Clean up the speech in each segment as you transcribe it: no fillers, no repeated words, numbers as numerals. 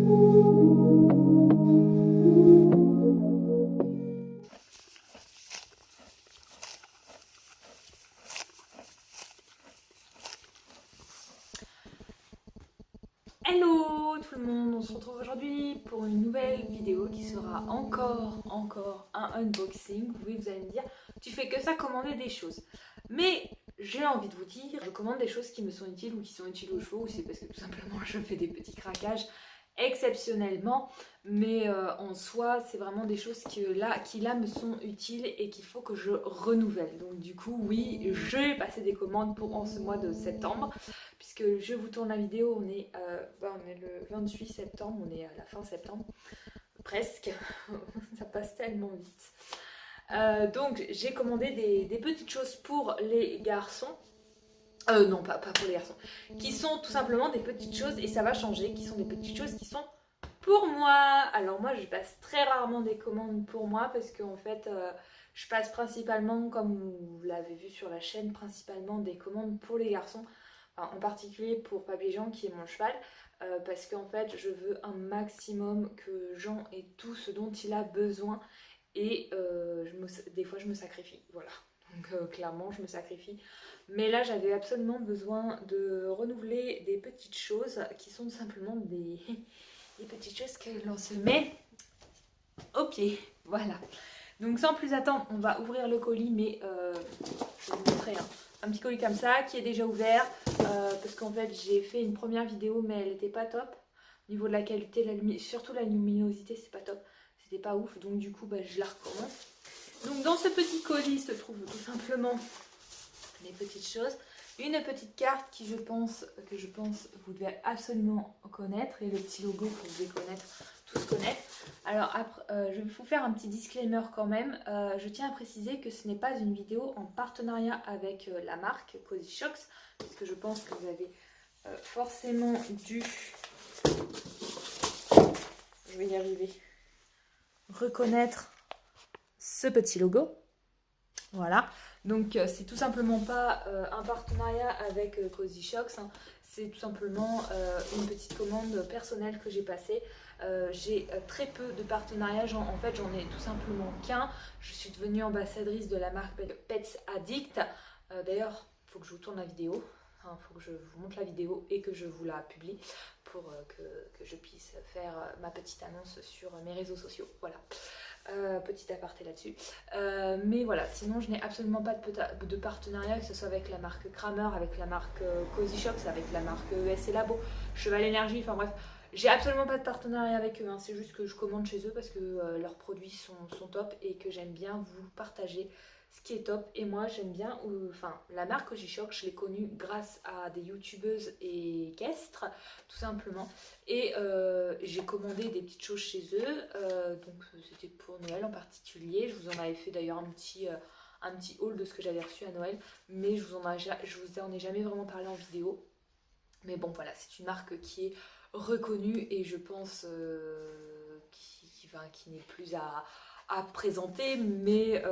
Hello tout le monde, on se retrouve aujourd'hui pour une nouvelle vidéo qui sera encore un unboxing. Oui, vous allez me dire, tu fais que ça, commander des choses. Mais j'ai envie de vous dire, je commande des choses qui me sont utiles ou qui sont utiles aux chevaux, ou c'est parce que tout simplement je fais des petits craquages exceptionnellement, mais en soi c'est vraiment des choses qui là me sont utiles et qu'il faut que je renouvelle. Donc du coup oui, je vais passer des commandes pour en ce mois de septembre, puisque je vous tourne la vidéo, on est le 28 septembre, on est à la fin septembre, presque, ça passe tellement vite. Donc j'ai commandé des petites choses pour les garçons. Non, pas pour les garçons. Qui sont tout simplement des petites choses, et ça va changer, qui sont des petites choses qui sont pour moi. Alors moi, je passe très rarement des commandes pour moi, parce qu'en fait, je passe principalement, comme vous l'avez vu sur la chaîne, principalement des commandes pour les garçons. Enfin, en particulier pour Papy Jean, qui est mon cheval, parce qu'en fait, je veux un maximum que Jean ait tout ce dont il a besoin. Et des fois, je me sacrifie, voilà. Donc clairement, je me sacrifie. Mais là, j'avais absolument besoin de renouveler des petites choses qui sont simplement des petites choses que l'on se met au pied. Voilà. Donc sans plus attendre, on va ouvrir le colis, mais je vais vous montrer un petit colis comme ça qui est déjà ouvert. Parce qu'en fait, j'ai fait une première vidéo, mais elle n'était pas top. Au niveau de la qualité, surtout la luminosité, c'est pas top. C'était pas ouf, donc du coup, je la recommence. Donc dans ce petit colis se trouve tout simplement des petites choses, une petite carte que je pense vous devez absolument connaître, et le petit logo que vous devez tous connaître. Alors après, je vais vous faire un petit disclaimer quand même. Je tiens à préciser que ce n'est pas une vidéo en partenariat avec la marque Cozy Shocks, parce que je pense que vous avez forcément dû, je vais y arriver, reconnaître ce petit logo. Voilà, donc c'est tout simplement pas un partenariat avec Cozy Shocks, hein. C'est tout simplement une petite commande personnelle que j'ai passée. J'ai très peu de partenariats, en fait j'en ai tout simplement qu'un. Je suis devenue ambassadrice de la marque Pets Addict. D'ailleurs, il faut que je vous tourne la vidéo, il faut que je vous montre la vidéo et que je vous la publie pour que je puisse faire ma petite annonce sur mes réseaux sociaux. Voilà. Petit aparté là-dessus. Mais voilà, sinon je n'ai absolument pas de partenariat, que ce soit avec la marque Kramer, avec la marque Cozy Shocks, avec la marque ES Labo, Cheval Énergie, enfin bref. J'ai absolument pas de partenariat avec eux, hein. C'est juste que je commande chez eux parce que leurs produits sont top et que j'aime bien vous partager ce qui est top. Et moi j'aime bien, la marque Cozy Shocks, je l'ai connue grâce à des youtubeuses et équestres, tout simplement. Et j'ai commandé des petites choses chez eux, donc c'était pour Noël en particulier. Je vous en avais fait d'ailleurs un petit haul de ce que j'avais reçu à Noël, mais je vous en ai jamais vraiment parlé en vidéo. Mais bon voilà, c'est une marque qui est reconnue et je pense qui n'est plus à présenter, mais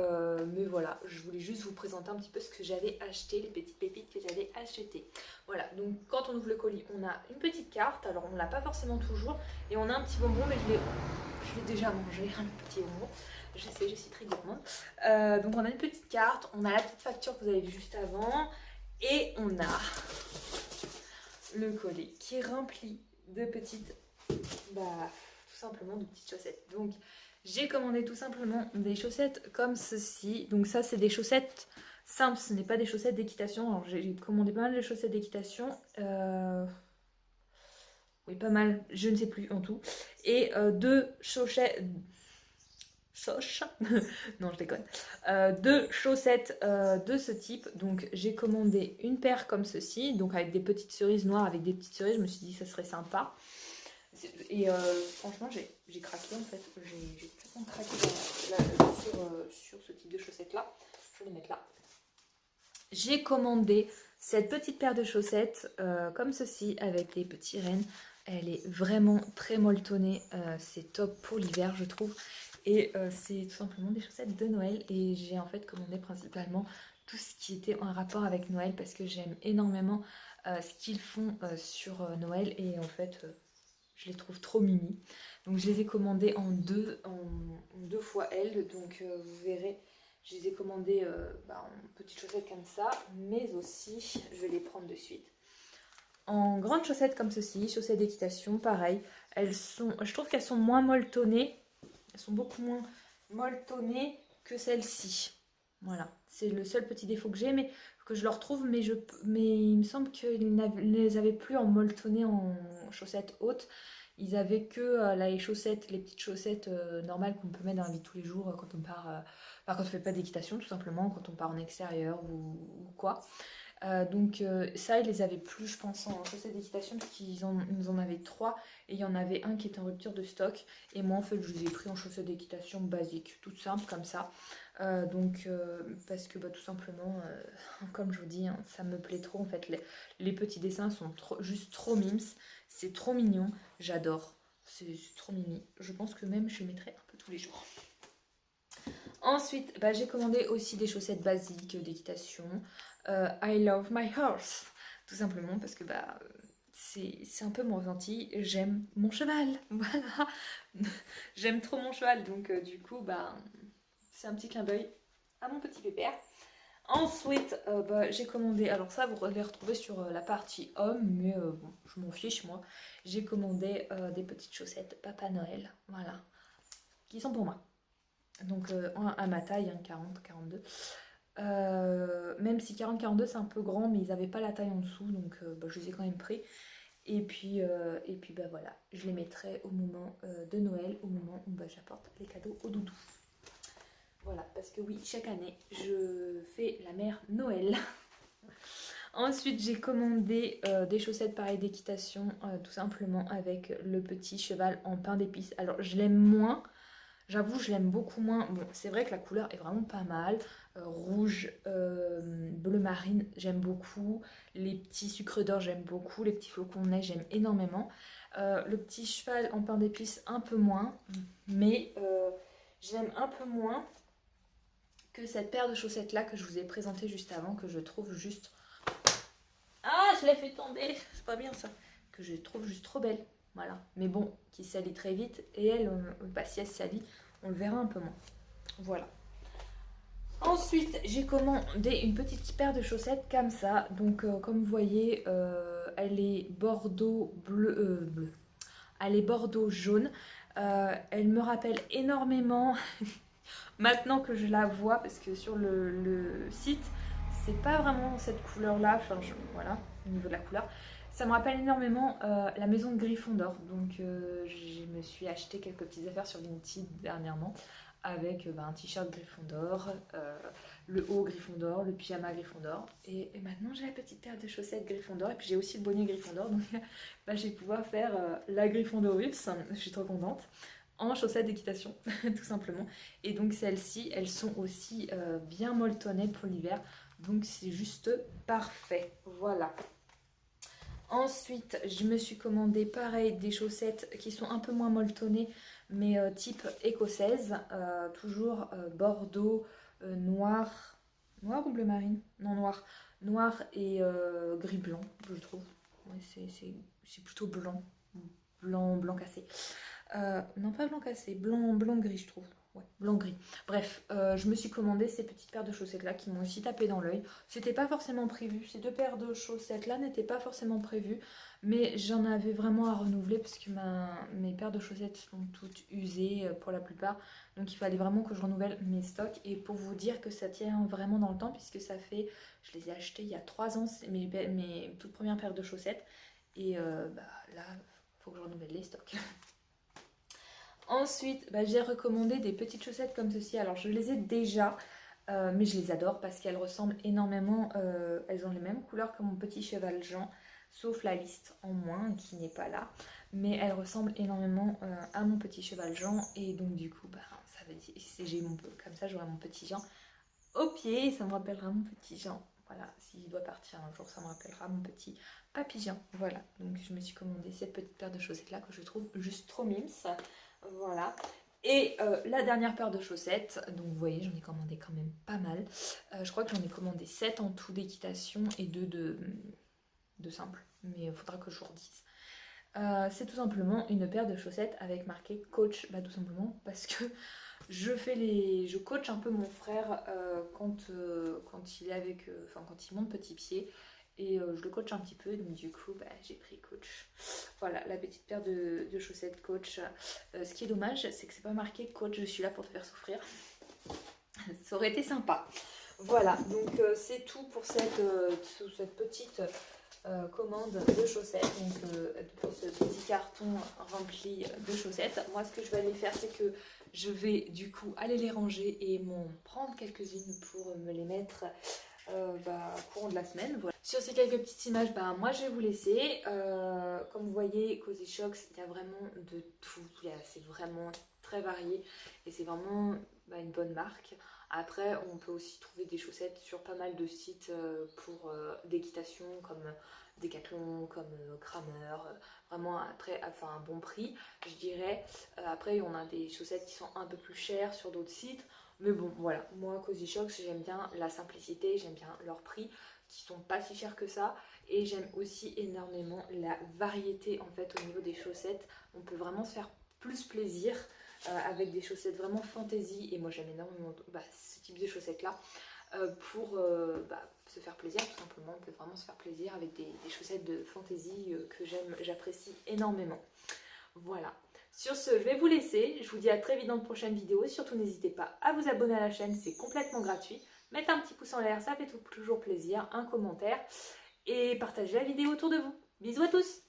voilà, je voulais juste vous présenter un petit peu ce que j'avais acheté, les petites pépites que j'avais achetées. Voilà, donc quand on ouvre le colis, on a une petite carte, alors on ne l'a pas forcément toujours, et on a un petit bonbon, mais je l'ai déjà mangé, un petit bonbon, je sais, je suis très gourmande. Donc on a une petite carte, on a la petite facture que vous avez vue juste avant, et on a le colis qui est rempli de petites, tout simplement de petites chaussettes. Donc j'ai commandé tout simplement des chaussettes comme ceci. Donc ça c'est des chaussettes simples, ce n'est pas des chaussettes d'équitation. Alors j'ai commandé pas mal de chaussettes d'équitation. Oui, pas mal, je ne sais plus en tout. Et deux chaussettes... non, je déconne. Deux chaussettes de ce type. Donc j'ai commandé une paire comme ceci, donc avec des petites cerises noires, avec des petites cerises. Je me suis dit que ça serait sympa. Et franchement, j'ai craqué en fait. J'ai complètement craqué sur ce type de chaussettes là. Je vais les mettre là. J'ai commandé cette petite paire de chaussettes comme ceci avec des petits rennes. Elle est vraiment très molletonnée. C'est top pour l'hiver, je trouve. Et c'est tout simplement des chaussettes de Noël. Et j'ai en fait commandé principalement tout ce qui était en rapport avec Noël parce que j'aime énormément ce qu'ils font sur Noël. Et en fait, Je les trouve trop mimi. Donc je les ai commandées en deux fois L. Donc vous verrez, je les ai commandées en petites chaussettes comme ça. Mais aussi, je vais les prendre de suite. En grandes chaussettes comme ceci, chaussettes d'équitation, pareil. Je trouve qu'elles sont moins molletonnées. Elles sont beaucoup moins molletonnées que celles-ci. Voilà, c'est le seul petit défaut que j'ai, mais que je le retrouve, mais il me semble qu'ils ne les avaient plus en molletonné en chaussettes hautes. Ils avaient que les chaussettes, les petites chaussettes normales qu'on peut mettre dans la vie de tous les jours quand on part, quand on fait pas d'équitation tout simplement, quand on part en extérieur ou quoi. Donc ça, ils les avaient plus, je pense, en chaussettes d'équitation parce qu'ils nous en avaient 3 et il y en avait un qui était en rupture de stock. Et moi, en fait, je les ai pris en chaussettes d'équitation basiques, toutes simples comme ça. Parce que tout simplement, comme je vous dis, hein, ça me plaît trop. En fait, les petits dessins sont juste trop mimes. C'est trop mignon. J'adore. C'est trop mimi. Je pense que même je les mettrai un peu tous les jours. Ensuite, j'ai commandé aussi des chaussettes basiques d'équitation. I love my horse. Tout simplement parce que c'est un peu mon ressenti. J'aime mon cheval. Voilà. J'aime trop mon cheval. Donc du coup, c'est un petit clin d'œil à mon petit pépère. Ensuite, j'ai commandé, alors ça vous les retrouvez sur la partie homme, mais bon, je m'en fiche moi. J'ai commandé des petites chaussettes Papa Noël, voilà, qui sont pour moi. Donc à ma taille, hein, 40-42. Même si 40-42 c'est un peu grand, mais ils n'avaient pas la taille en dessous, donc je les ai quand même pris. Et puis voilà, je les mettrai au moment de Noël, au moment où j'apporte les cadeaux au doudou. Voilà, parce que oui, chaque année, je fais la mère Noël. Ensuite, j'ai commandé des chaussettes pareilles d'équitation, tout simplement avec le petit cheval en pain d'épices. Alors, je l'aime moins, j'avoue, je l'aime beaucoup moins. Bon, c'est vrai que la couleur est vraiment pas mal. Rouge, bleu marine, j'aime beaucoup. Les petits sucres d'or, j'aime beaucoup. Les petits flocons de neige, j'aime énormément. Le petit cheval en pain d'épices, un peu moins. Mais j'aime un peu moins que cette paire de chaussettes là que je vous ai présentée juste avant, que je trouve juste... Ah, je l'ai fait tomber, c'est pas bien ça. Que je trouve juste trop belle, voilà. Mais bon, qui salit très vite, et elle, si elle salit, on le verra un peu moins. Voilà. Ensuite, j'ai commandé une petite paire de chaussettes comme ça. Donc, comme vous voyez, elle est bordeaux bleu. Elle est bordeaux jaune. Elle me rappelle énormément... Maintenant que je la vois, parce que sur le site, c'est pas vraiment cette couleur-là, voilà, au niveau de la couleur. Ça me rappelle énormément la maison de Gryffondor. Donc je me suis acheté quelques petites affaires sur Vinted dernièrement avec un t-shirt Gryffondor, le haut Gryffondor, le pyjama Gryffondor. Et maintenant j'ai la petite paire de chaussettes Gryffondor et puis j'ai aussi le bonnet Gryffondor. Donc je vais pouvoir faire la Gryffondorus. Je suis trop contente. En chaussettes d'équitation, tout simplement. Et donc celles-ci, elles sont aussi bien molletonnées pour l'hiver. Donc c'est juste parfait. Voilà. Ensuite, je me suis commandé pareil des chaussettes qui sont un peu moins molletonnées, mais type écossaise. Toujours bordeaux, noir. Noir ou bleu marine? Non, noir. Noir et gris blanc, je trouve. Ouais, c'est plutôt blanc. Blanc cassé. Non, pas blanc cassé, blanc gris, je trouve. Ouais, blanc gris. Bref, je me suis commandé ces petites paires de chaussettes là qui m'ont aussi tapé dans l'œil. C'était pas forcément prévu. Ces deux paires de chaussettes là n'étaient pas forcément prévues, mais j'en avais vraiment à renouveler parce que mes paires de chaussettes sont toutes usées pour la plupart. Donc il fallait vraiment que je renouvelle mes stocks. Et pour vous dire que ça tient vraiment dans le temps, puisque ça fait, je les ai achetées il y a 3 ans, c'est mes toutes premières paires de chaussettes. Et là, faut que je renouvelle les stocks. Ensuite, j'ai recommandé des petites chaussettes comme ceci. Alors, je les ai déjà, mais je les adore parce qu'elles ressemblent énormément. Elles ont les mêmes couleurs que mon petit cheval Jean, sauf la liste en moins qui n'est pas là. Mais elles ressemblent énormément à mon petit cheval Jean. Et donc, du coup, ça veut dire, comme ça, j'aurai mon petit Jean au pied. Ça me rappellera mon petit Jean. Voilà, s'il doit partir un jour, ça me rappellera mon petit papillon. Voilà, donc je me suis commandé cette petite paire de chaussettes là que je trouve juste trop mimes. Voilà. Et la dernière paire de chaussettes, donc vous voyez, j'en ai commandé quand même pas mal. Je crois que j'en ai commandé 7 en tout d'équitation et 2 de simple. Mais il faudra que je vous redise. C'est tout simplement une paire de chaussettes avec marqué coach, bah tout simplement parce que je coach un peu mon frère quand il est avec, quand il monte petit pied et je le coach un petit peu, donc du coup bah, j'ai pris coach. Voilà la petite paire de chaussettes coach. Ce qui est dommage, c'est que c'est pas marqué coach, je suis là pour te faire souffrir. Ça aurait été sympa. Voilà, donc c'est tout pour cette petite commande de chaussettes, donc pour ce petit carton rempli de chaussettes. Moi ce que je vais aller faire, c'est que je vais du coup aller les ranger et m'en prendre quelques-unes pour me les mettre courant de la semaine. Voilà. Sur ces quelques petites images, moi je vais vous laisser. Comme vous voyez, Cozy Shocks, il y a vraiment de tout. C'est vraiment très varié et c'est vraiment une bonne marque. Après, on peut aussi trouver des chaussettes sur pas mal de sites pour d'équitation comme Decathlon, comme Kramer, vraiment après, enfin un bon prix, je dirais. Après, on a des chaussettes qui sont un peu plus chères sur d'autres sites. Mais bon, voilà, moi, Cozy Shocks, j'aime bien la simplicité, j'aime bien leur prix, qui sont pas si chers que ça. Et j'aime aussi énormément la variété, en fait, au niveau des chaussettes. On peut vraiment se faire plus plaisir avec des chaussettes vraiment fantasy. Et moi, j'aime énormément ce type de chaussettes-là pour se faire plaisir, tout simplement. On peut vraiment se faire plaisir avec des chaussettes de fantasy que j'apprécie énormément. Voilà. Sur ce, je vais vous laisser. Je vous dis à très vite dans de prochaines vidéos. Et surtout, n'hésitez pas à vous abonner à la chaîne, c'est complètement gratuit. Mettez un petit pouce en l'air, ça fait toujours plaisir. Un commentaire. Et partagez la vidéo autour de vous. Bisous à tous!